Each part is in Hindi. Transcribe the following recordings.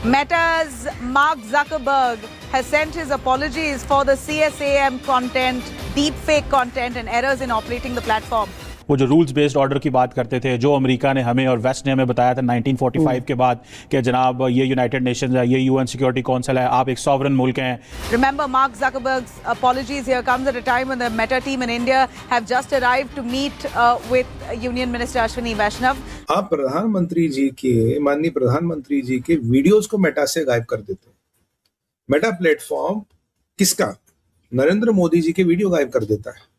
Meta's Mark Zuckerberg has sent his apologies for the CSAM content, deepfake content, and errors in operating the platform. वो जो रूल्स बेस्ड ऑर्डर की बात करते थे, जो अमेरिका ने हमें और वेस्ट ने हमें बताया था 1945 के बाद कि जनाब ये यूनाइटेड नेशंस है, ये यूएन सिक्योरिटी काउंसिल है, आप एक सॉवरन मुल्क हैं. Remember, Mark Zuckerberg's apologies here comes at a time when the Meta team in India have just arrived to meet with Union Minister Ashwini Vaishnav. आप प्रधानमंत्री जी के माननीय प्रधानमंत्री जी के वीडियोस को मेटा से गायब कर देते हैं. मेटा प्लेटफॉर्म किसका? नरेंद्र मोदी जी के वीडियो गायब कर देता है.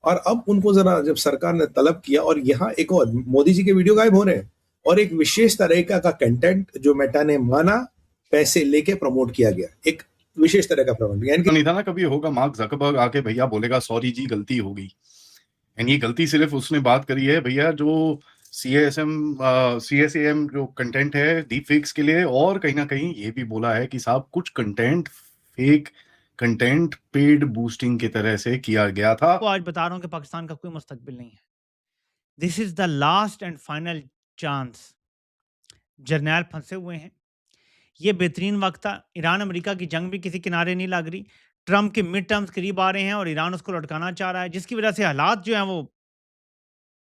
और अब उनको जरा जब सरकार ने तलब किया और यहाँ एक और मोदी जी के वीडियो गायब हो रहे हैं और एक विशेष तरह का कंटेंट जो मेटा ने माना पैसे लेके प्रमोट किया गया, एक विशेष तरह का प्रमोट. यानी नहीं था ना कभी होगा मार्क ज़करबर्ग आके भैया बोलेगा सॉरी जी गलती हो गई. एंड ये गलती सिर्फ उसने बात करी है भैया जो CSAM जो कंटेंट है डीप फेक्स के लिए, और कहीं ना कहीं ये भी बोला है कि साहब कुछ content fake content paid boosting की तरह से किया गया था. आपको आज बता रहा हूं कि पाकिस्तान का कोई मुस्तकबिल नहीं है. This is the last and final chance. Jarnail फंसे हुए हैं. ये बेहतरीन वक्त था. ईरान अमेरिका की जंग भी किसी किनारे नहीं लग रही. ट्रम्प के मिड टर्म्स करीब आ रहे हैं और ईरान उसको लटकाना चाह रहा है, जिसकी वजह से हालात जो हैं वो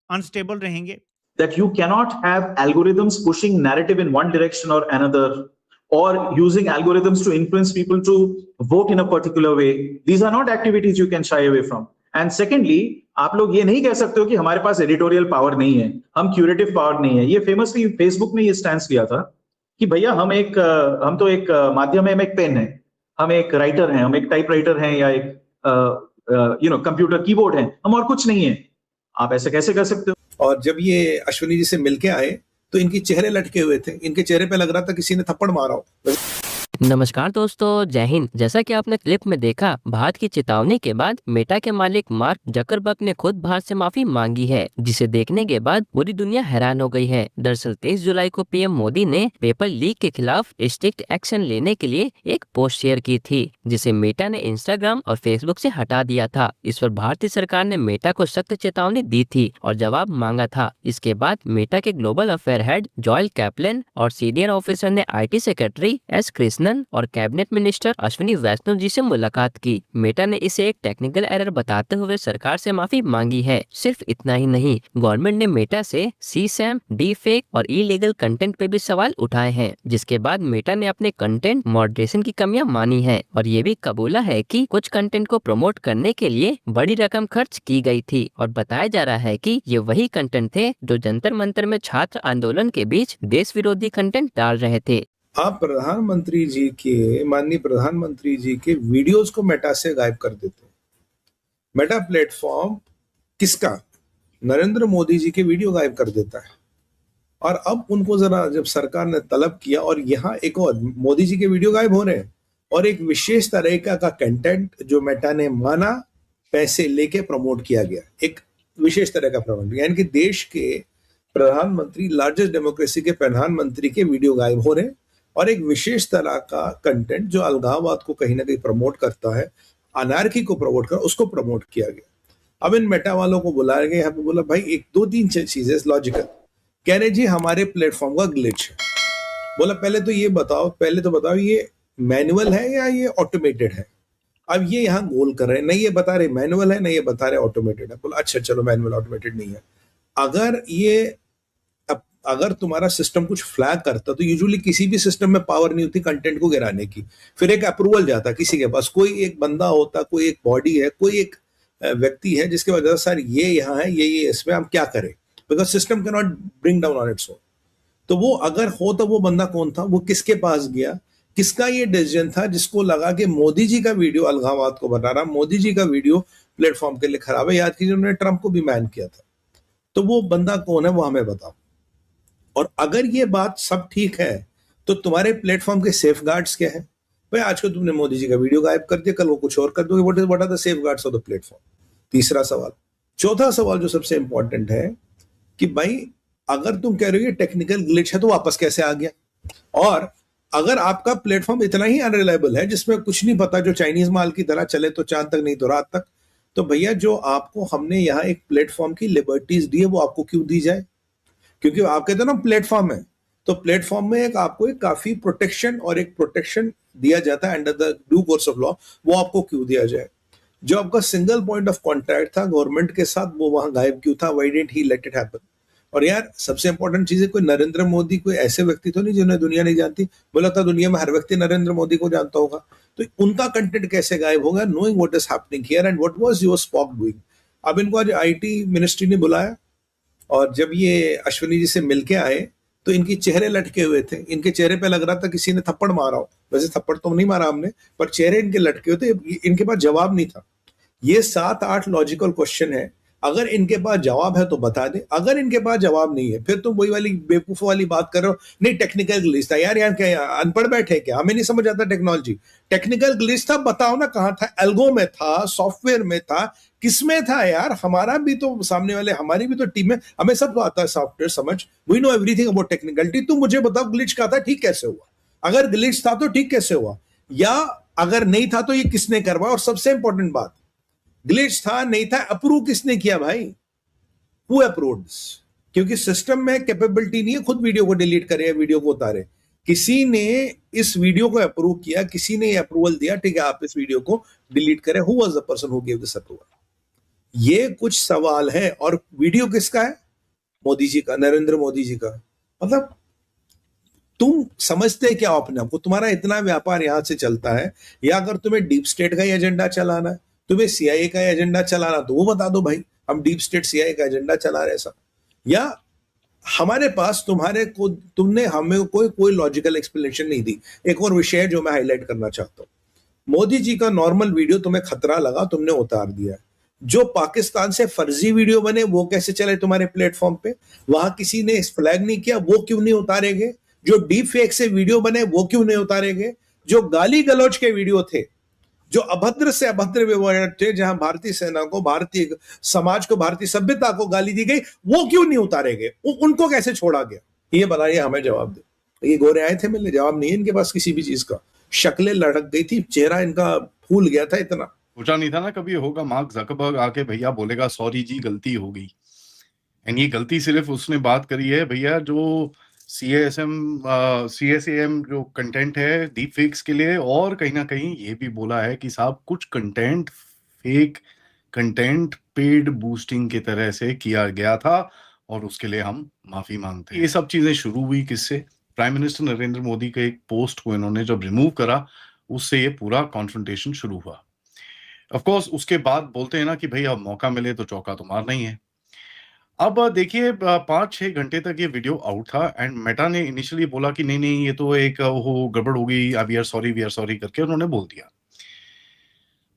अनस्टेबल रहेंगे. That you cannot have algorithms pushing narrative in one direction or another, or using algorithms to influence people to vote in a particular way. These are not activities you can shy away from. And secondly, आप लोग ये नहीं कह सकते हो कि हमारे पास एडिटोरियल पावर नहीं है, हम क्यूरेटिव पावर नहीं है. ये फेमसली फेसबुक ने ये स्टैंड लिया था कि भैया हम तो एक माध्यम है, हम एक पेन है, हम एक राइटर हैं, हम एक टाइप राइटर हैं या एक कंप्यूटर कीबोर्ड हैं, हम और कुछ नहीं है. आप ऐसे कैसे कर सकते हो? और जब ये अश्विनी जी से मिलके आए तो इनके चेहरे लटके हुए थे, इनके चेहरे पे लग रहा था किसी ने थप्पड़ मारा हो. नमस्कार दोस्तों, जय हिंद. जैसा कि आपने क्लिप में देखा, भारत की चेतावनी के बाद मेटा के मालिक मार्क जकरबर्ग ने खुद भारत से माफी मांगी है, जिसे देखने के बाद पूरी दुनिया हैरान हो गई है. दरअसल 23 जुलाई को पीएम मोदी ने पेपर लीक के खिलाफ स्ट्रिक्ट एक्शन लेने के लिए एक पोस्ट शेयर की थी, जिसे मेटा ने इंस्टाग्राम और फेसबुक से हटा दिया था. इस पर भारतीय सरकार ने मेटा को सख्त चेतावनी दी थी और जवाब मांगा था. इसके बाद मेटा के ग्लोबल अफेयर हेड जॉयल कैपलन और सीनियर ऑफिसर ने IT सेक्रेटरी S कृष्णन और कैबिनेट मिनिस्टर अश्विनी वैष्णव जी से मुलाकात की. मेटा ने इसे एक टेक्निकल एरर बताते हुए सरकार से माफी मांगी है. सिर्फ इतना ही नहीं, गवर्नमेंट ने मेटा से CSAM, डीफेक और इलीगल कंटेंट पे भी सवाल उठाए हैं, जिसके बाद मेटा ने अपने कंटेंट मॉडरेशन की कमियां मानी है और ये भी कबूला है कि कुछ कंटेंट को प्रमोट करने के लिए बड़ी रकम खर्च की गई थी. और बताया जा रहा है कि ये वही कंटेंट थे जो जंतर मंतर में छात्र आंदोलन के बीच देश विरोधी कंटेंट डाल रहे थे. आप प्रधानमंत्री जी के माननीय प्रधानमंत्री जी के वीडियोस को मेटा से गायब कर देते हैं. मेटा प्लेटफॉर्म किसका? नरेंद्र मोदी जी के वीडियो गायब कर देता है. और अब उनको जरा जब सरकार ने तलब किया और यहाँ एक और मोदी जी के वीडियो गायब हो रहे हैं और एक विशेष तरह का कंटेंट जो मेटा ने माना पैसे लेके प्रमोट किया गया, एक विशेष तरह का प्रमोट. यानी कि देश के प्रधानमंत्री, लार्जेस्ट डेमोक्रेसी के प्रधानमंत्री के वीडियो गायब हो रहे हैं और एक विशेष तरह का कंटेंट जो अलगाववाद को कहीं ना कहीं प्रमोट करता है, अनार्की को प्रमोट कर, उसको प्रमोट किया गया. अब इन मेटा वालों को बुलाया गया, यहाँ पे बोला भाई एक दो तीन चीजें लॉजिकल. कह रहे जी हमारे प्लेटफॉर्म का ग्लिच है. बोला पहले तो बताओ ये मैनुअल है या ये ऑटोमेटेड है. अब ये यहाँ गोल कर रहे हैं, नहीं ये बता रहे मैनुअल है, नहीं ये बता रहे ऑटोमेटेड है. बोला अच्छा चलो मैनुअल ऑटोमेटेड नहीं है. अगर तुम्हारा सिस्टम कुछ फ्लैग करता तो यूजुअली किसी भी सिस्टम में पावर नहीं होती कंटेंट को गिराने की. फिर एक अप्रूवल जाता किसी के पास, कोई एक बंदा होता, कोई एक बॉडी है, कोई एक व्यक्ति है जिसके वजह से सर ये यहाँ है, ये इसमें हम क्या करें, because system can not bring down on its own. तो वो अगर हो तो वो बंदा कौन था, वो किसके पास गया, किसका ये डिसीजन था जिसको लगा कि मोदी जी का वीडियो अलगाववाद को बता रहा, मोदी जी का वीडियो प्लेटफॉर्म के लिए खराब है. याद कीजिए उन्होंने ट्रंप को भी बैन किया था. तो वो बंदा कौन है वो हमें बताओ. और अगर ये बात सब ठीक है तो तुम्हारे प्लेटफॉर्म के सेफ गार्ड्स क्या है भाई. आज को तुमने मोदी जी का वीडियो गायब कर दिया, कल वो कुछ और कर दोगे. What are the safeguards of the platform. तीसरा सवाल. चौथा सवाल जो सबसे इंपॉर्टेंट है कि भाई अगर तुम कह रहे हो ये टेक्निकल ग्लिच है तो वापस कैसे आ गया. और अगर आपका प्लेटफॉर्म इतना ही अनरिलायबल है जिसमें कुछ नहीं पता, जो चाइनीज माल की तरह चले तो चांद तक नहीं तो रात तक, तो भैया जो आपको हमने यहाँ एक प्लेटफॉर्म की लिबर्टीज दी है वो आपको क्यों दी जाए. क्योंकि आप कहते हो ना प्लेटफॉर्म है, तो प्लेटफॉर्म में एक आपको एक काफी प्रोटेक्शन और एक प्रोटेक्शन दिया जाता है under the due course of law. वो आपको क्यों दिया जाए? जो आपका सिंगल पॉइंट ऑफ कॉन्टैक्ट था गवर्नमेंट के साथ, वो वहां गायब क्यों था? Why didn't he let it happen? और यार सबसे इंपॉर्टेंट चीज है, कोई नरेंद्र मोदी कोई ऐसे व्यक्ति तो नहीं जिन्हें दुनिया नहीं जानती। मुझे लगता है दुनिया में हर व्यक्ति नरेंद्र मोदी को जानता होगा। तो उनका कंटेंट कैसे गायब होगा? Knowing what is happening here and what was your spoke doing. अब इनको आज आईटी मिनिस्ट्री ने बुलाया और जब ये अश्विनी जी से मिलके आए तो इनके चेहरे लटके हुए थे। इनके चेहरे पे लग रहा था किसी ने थप्पड़ मारा हो। वैसे थप्पड़ तो नहीं मारा हमने, पर चेहरे इनके लटके हुए थे। इनके पास जवाब नहीं था। ये 7-8 लॉजिकल क्वेश्चन है। अगर इनके पास जवाब है तो बता दे, अगर इनके पास जवाब नहीं है फिर तुम वही वाली बेवकूफ वाली बात कर रहे हो, नहीं टेक्निकल ग्लिच था। यार क्या अनपढ़ बैठे क्या? हमें नहीं समझ आता टेक्नोलॉजी। टेक्निकल ग्लिच था, बताओ ना कहाँ था? एल्गो में था, सॉफ्टवेयर में था, किसमें था यार? हमारा भी तो सामने वाले, हमारी भी तो टीम है, हमें सब तो आता है सॉफ्टवेयर समझ। We know everything about technicality. तुम मुझे बताओ ग्लिच का था, ठीक कैसे हुआ? अगर ग्लिच था तो ठीक कैसे हुआ? या अगर नहीं था तो ये किसने करवाया? और सबसे इंपॉर्टेंट बात, ग्लिच था नहीं था, अप्रूव किसने किया भाई? Who approved? क्योंकि सिस्टम में कैपेबिलिटी नहीं है खुद वीडियो को डिलीट करे या वीडियो को उतारे। किसी ने इस वीडियो को अप्रूव किया, किसी ने अप्रूवल दिया, ठीक है आप इस वीडियो को डिलीट करें। Who was the person who give this approval? ये कुछ सवाल है। और वीडियो किसका है? मोदी जी का, नरेंद्र मोदी जी का। मतलब तुम समझते क्या हो अपने आप को? तुम्हारा इतना व्यापार यहां से चलता है, या अगर तुम्हें डीप स्टेट का ही एजेंडा चलाना है, तुम्हें सीआईए का एजेंडा चलाना, तो वो बता दो भाई हम डीप स्टेट सीआईए का एजेंडा चला रहे ऐसा। या हमारे पास तुम्हारे को, तुमने हमें कोई लॉजिकल एक्सप्लेनेशन नहीं दी। एक और विषय जो मैं हाईलाइट करना चाहता हूं, मोदी जी का नॉर्मल वीडियो तुम्हें खतरा लगा, तुमने उतार दिया। जो पाकिस्तान से फर्जी वीडियो बने वो कैसे चले तुम्हारे प्लेटफॉर्म पे? वहां किसी ने फ्लैग नहीं किया, वो क्यों नहीं उतारेंगे? जो डीप फेक से वीडियो बने वो क्यों नहीं उतारेंगे? जो गाली गलौज के वीडियो थे, जो अभद्र से अभद्र व्यवहार थे, जहां भारतीय सेना को, भारतीय समाज को, भारतीय सभ्यता को गाली दी गई, वो क्यों नहीं उतारेंगे? उनको कैसे छोड़ा गया? ये बताइए, हमें जवाब दे। ये गोरे आए थे मिलने, जवाब नहीं है इनके पास किसी भी चीज का। शक्लें लड़क गई थी, चेहरा इनका फूल गया था इतना। सोचा नहीं था ना कभी होगा मार्क जकरबर्ग आके भैया बोलेगा सॉरी जी गलती हो गई। एंड ये गलती सिर्फ उसने बात करी है भैया जो CSAM जो कंटेंट है डीप फेक्स के लिए, और कहीं ना कहीं ये भी बोला है कि साहब कुछ content fake content paid boosting की तरह से किया गया था और उसके लिए हम माफी मांगते हैं। ये सब चीजें शुरू हुई किससे? प्राइम मिनिस्टर नरेंद्र मोदी के एक पोस्ट को इन्होंने जब रिमूव करा, उससे ये पूरा कॉन्फ्रंटेशन शुरू हुआ। ऑफ कोर्स उसके बाद बोलते हैं ना कि भाई अब मौका मिले तो चौका तो मारना ही है। अब देखिए 5-6 घंटे तक ये वीडियो आउट था एंड मेटा ने इनिशियली बोला कि नहीं ये तो एक गड़बड़ हो गई, वी आर सॉरी करके उन्होंने बोल दिया।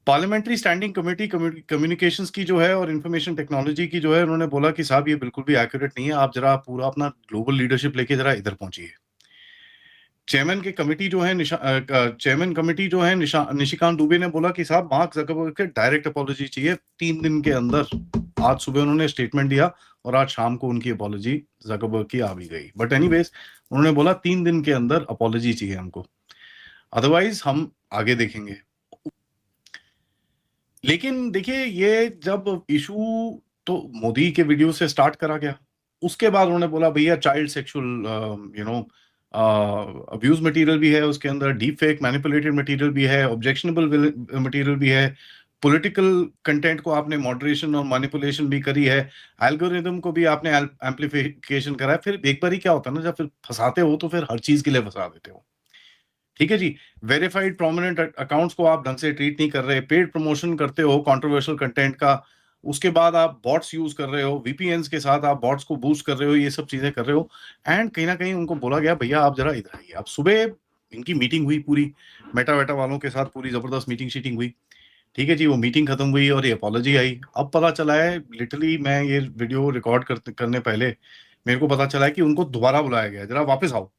पार्लियामेंट्री स्टैंडिंग कमेटी कम्युनिकेशंस की जो है और इंफॉर्मेशन टेक्नोलॉजी की जो है, उन्होंने बोला कि साहब ये बिल्कुल भी एक्यूरेट नहीं है, आप जरा पूरा अपना ग्लोबल लीडरशिप लेके जरा इधर पहुंचिए। चेयरमैन कमेटी जो है निशिकांत दुबे ने बोला कि साहब मार्क जकरबर्ग के डायरेक्ट अपॉलॉजी चाहिए 3 दिन के अंदर। आज सुबह उन्होंने स्टेटमेंट दिया और आज शाम को उनकी अपॉलॉजी जकरबर्ग की आ भी गई। बट एनीवेज उन्होंने बोला 3 दिन के अंदर अपॉलॉजी चाहिए हमको, अदरवाइज हम आगे देखेंगे। लेकिन देखिए ये जब इशू तो मोदी के वीडियो से स्टार्ट करा गया, उसके बाद उन्होंने बोला भैया चाइल्ड सेक्सुअल अब्यूज मटेरियल भी है उसके अंदर, डीप फेक मैनिपुलेटेड मटेरियल भी है, ऑब्जेक्शनेबल मटेरियल भी है, पॉलिटिकल कंटेंट को आपने मॉडरेशन और मैनिपुलेशन भी करी है, एल्गोरिदम को भी आपने एम्प्लीफिकेशन करा है। फिर एक बार ही क्या होता है ना, जब फिर फंसाते हो तो फिर हर चीज के लिए फंसा देते हो। ठीक है जी, वेरीफाइड प्रोमिनेंट अकाउंट्स को आप ढंग से ट्रीट नहीं कर रहे, पेड प्रमोशन करते हो कंट्रोवर्शियल कंटेंट का, उसके बाद आप बॉट्स यूज कर रहे हो, वीपीएन्स के साथ आप बॉट्स को बूस्ट कर रहे हो, ये सब चीजें कर रहे हो। एंड कहीं ना कहीं उनको बोला गया भैया आप जरा इधर आइए। अब सुबह इनकी मीटिंग हुई पूरी मेटा वेटा वालों के साथ, पूरी जबरदस्त मीटिंग हुई। ठीक है जी, वो मीटिंग खत्म हुई और ये अपॉलॉजी आई। अब पता चला है, लिटरली मैं ये वीडियो रिकॉर्ड करने पहले मेरे को पता चला है कि उनको दोबारा बुलाया गया, जरा वापस आओ।